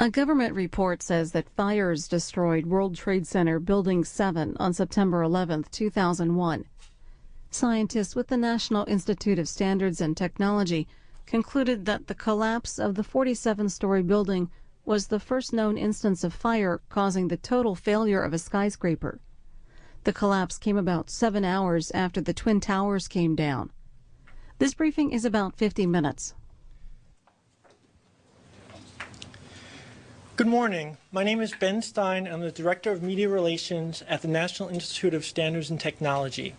A government report says that fires destroyed World Trade Center Building 7 on September 11, 2001. Scientists with the National Institute of Standards and Technology concluded that the collapse of the 47-story building was the first known instance of fire causing the total failure of a skyscraper. The collapse came about 7 hours after the Twin Towers came down. This briefing is about 50 minutes. Good morning. My name is Ben Stein. I'm the Director of Media Relations at the National Institute of Standards and Technology.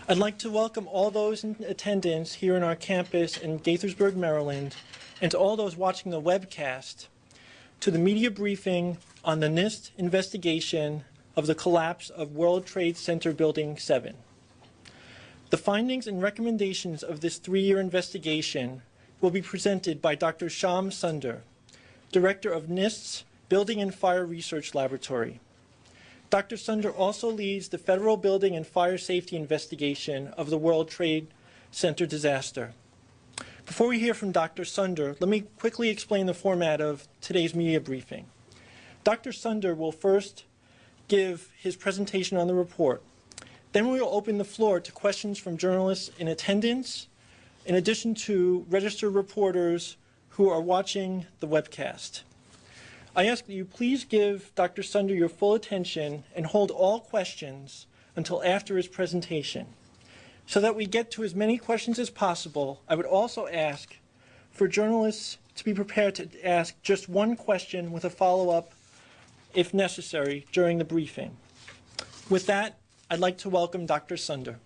I'd like to welcome all those in attendance here in our campus in Gaithersburg, Maryland, and to all those watching the webcast to the media briefing on the NIST investigation of the collapse of World Trade Center Building 7. The findings and recommendations of this 3-year investigation will be presented by Dr. Shyam Sunder, Director of NIST's Building and Fire Research Laboratory. Dr. Sunder also leads the Federal Building and Fire Safety Investigation of the World Trade Center disaster. Before we hear from Dr. Sunder, let me quickly explain the format of today's media briefing. Dr. Sunder will first give his presentation on the report. Then we will open the floor to questions from journalists in attendance, in addition to registered reporters who are watching the webcast. I ask that you please give Dr. Sunder your full attention and hold all questions until after his presentation. So that we get to as many questions as possible, I would also ask for journalists to be prepared to ask just one question with a follow-up, if necessary, during the briefing. With that, I'd like to welcome Dr. Sunder.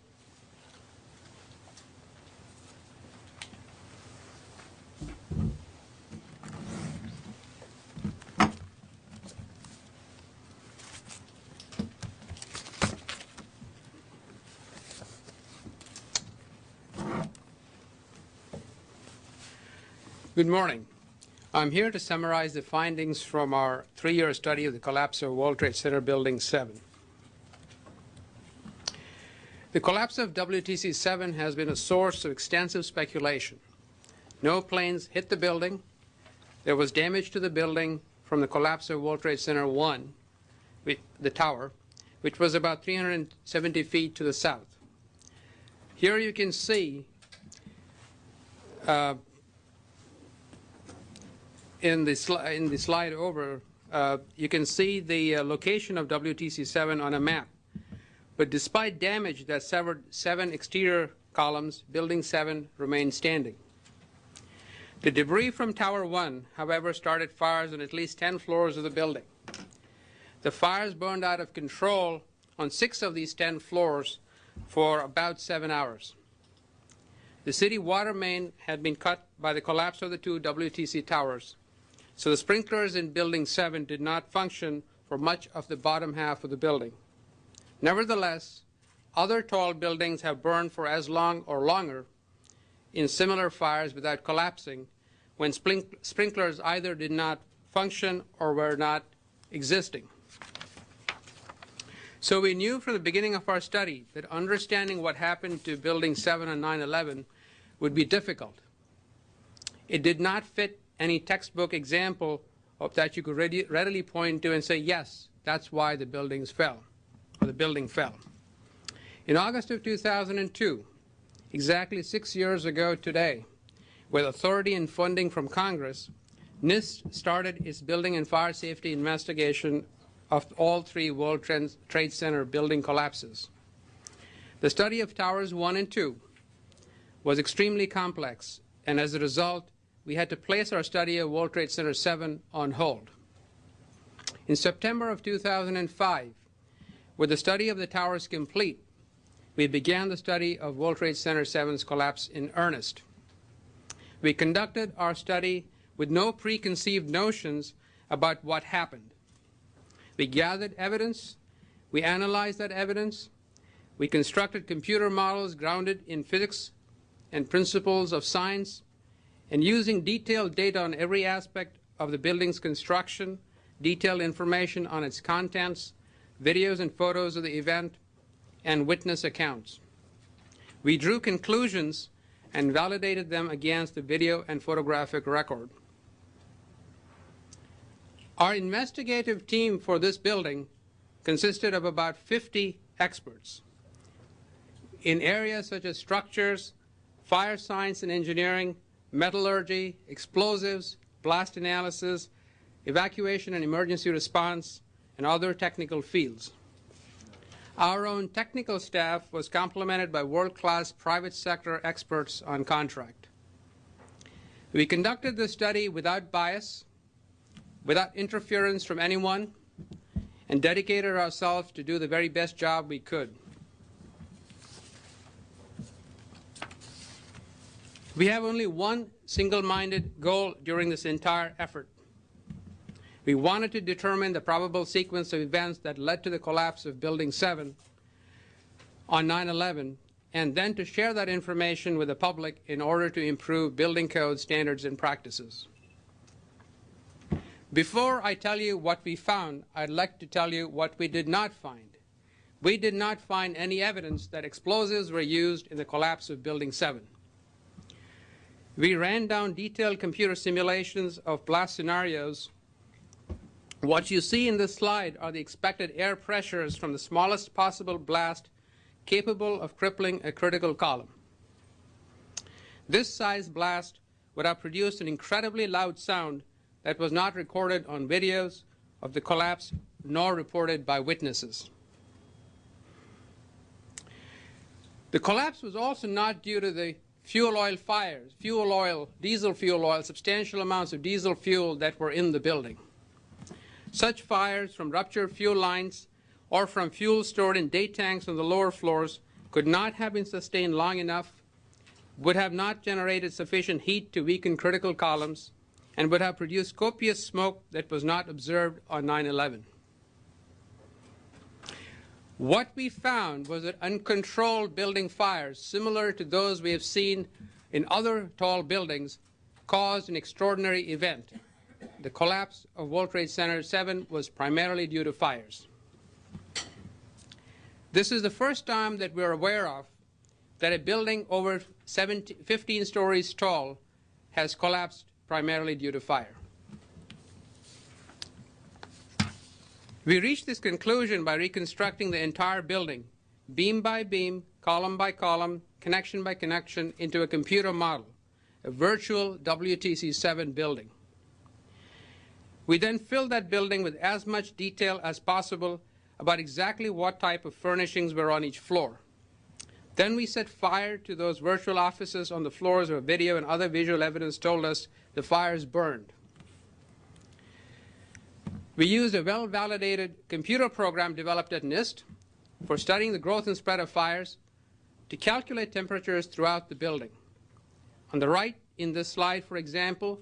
Good morning. I'm here to summarize the findings from our 3-year study of the collapse of World Trade Center Building 7. The collapse of WTC 7 has been a source of extensive speculation. No planes hit the building. There was damage to the building from the collapse of World Trade Center 1, the tower, which was about 370 feet to the south. Here you can see in the slide over, you can see the location of WTC 7 on a map. But despite damage that severed 7 exterior columns, Building 7 remained standing. The debris from Tower 1, however, started fires on at least 10 floors of the building. The fires burned out of control on 6 of these 10 floors for about 7 hours. The city water main had been cut by the collapse of the 2 WTC towers, so the sprinklers in Building 7 did not function for much of the bottom half of the building. Nevertheless, other tall buildings have burned for as long or longer in similar fires without collapsing when sprinklers either did not function or were not existing. So we knew from the beginning of our study that understanding what happened to Building 7 on 9/11 would be difficult. It did not fit any textbook example of that you could readily point to and say, yes, that's why the buildings fell, or the building fell. In August of 2002, exactly 6 years ago today, with authority and funding from Congress, NIST started its building and fire safety investigation of all 3 World Trade Center building collapses. The study of Towers 1 and 2 was extremely complex, and as a result, we had to place our study of World Trade Center 7 on hold. In September of 2005, with the study of the towers complete, we began the study of World Trade Center 7's collapse in earnest. We conducted our study with no preconceived notions about what happened. We gathered evidence, we analyzed that evidence, we constructed computer models grounded in physics and principles of science, and using detailed data on every aspect of the building's construction, detailed information on its contents, videos and photos of the event, and witness accounts. We drew conclusions and validated them against the video and photographic record. Our investigative team for this building consisted of about 50 experts in areas such as structures, fire science and engineering, metallurgy, explosives, blast analysis, evacuation and emergency response, and other technical fields. Our own technical staff was complemented by world-class private sector experts on contract. We conducted the study without bias, without interference from anyone, and dedicated ourselves to do the very best job we could. We have only one single-minded goal during this entire effort. We wanted to determine the probable sequence of events that led to the collapse of Building 7 on 9/11, and then to share that information with the public in order to improve building code standards and practices. Before I tell you what we found, I'd like to tell you what we did not find. We did not find any evidence that explosives were used in the collapse of Building 7. We ran down detailed computer simulations of blast scenarios. What you see in this slide are the expected air pressures from the smallest possible blast capable of crippling a critical column. This size blast would have produced an incredibly loud sound that was not recorded on videos of the collapse nor reported by witnesses. The collapse was also not due to the fuel oil fires, diesel fuel oil, substantial amounts of diesel fuel that were in the building. Such fires from ruptured fuel lines or from fuel stored in day tanks on the lower floors could not have been sustained long enough, would have not generated sufficient heat to weaken critical columns, and would have produced copious smoke that was not observed on 9/11. What we found was that uncontrolled building fires, similar to those we have seen in other tall buildings, caused an extraordinary event. The collapse of World Trade Center 7 was primarily due to fires. This is the first time that we're aware of that a building over 15 stories tall has collapsed primarily due to fire. We reached this conclusion by reconstructing the entire building, beam by beam, column by column, connection by connection, into a computer model, a virtual WTC 7 building. We then filled that building with as much detail as possible about exactly what type of furnishings were on each floor. Then we set fire to those virtual offices on the floors where video and other visual evidence told us the fires burned. We used a well-validated computer program developed at NIST for studying the growth and spread of fires to calculate temperatures throughout the building. On the right in this slide, for example,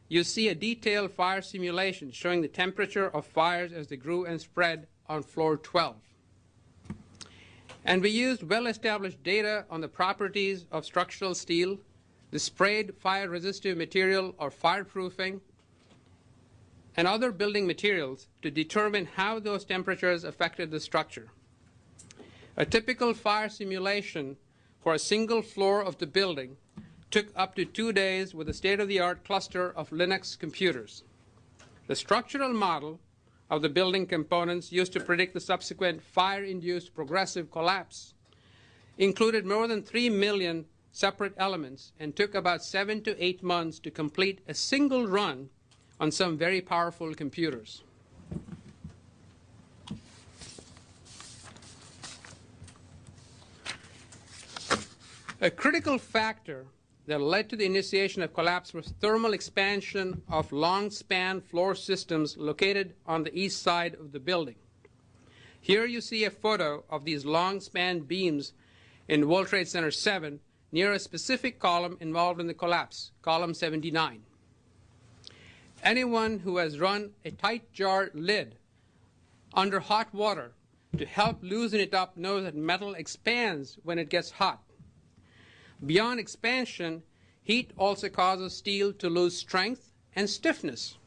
you see a detailed fire simulation showing the temperature of fires as they grew and spread on floor 12. And we used well-established data on the properties of structural steel, the sprayed fire-resistive material or fireproofing, and other building materials to determine how those temperatures affected the structure. A typical fire simulation for a single floor of the building took up to 2 days with a state-of-the-art cluster of Linux computers. The structural model of the building components used to predict the subsequent fire-induced progressive collapse included more than 3 million separate elements and took about 7 to 8 months to complete a single run on some very powerful computers. A critical factor that led to the initiation of collapse was thermal expansion of long-span floor systems located on the east side of the building. Here you see a photo of these long-span beams in World Trade Center 7 near a specific column involved in the collapse, column 79. Anyone who has run a tight jar lid under hot water to help loosen it up knows that metal expands when it gets hot. Beyond expansion, heat also causes steel to lose strength and stiffness.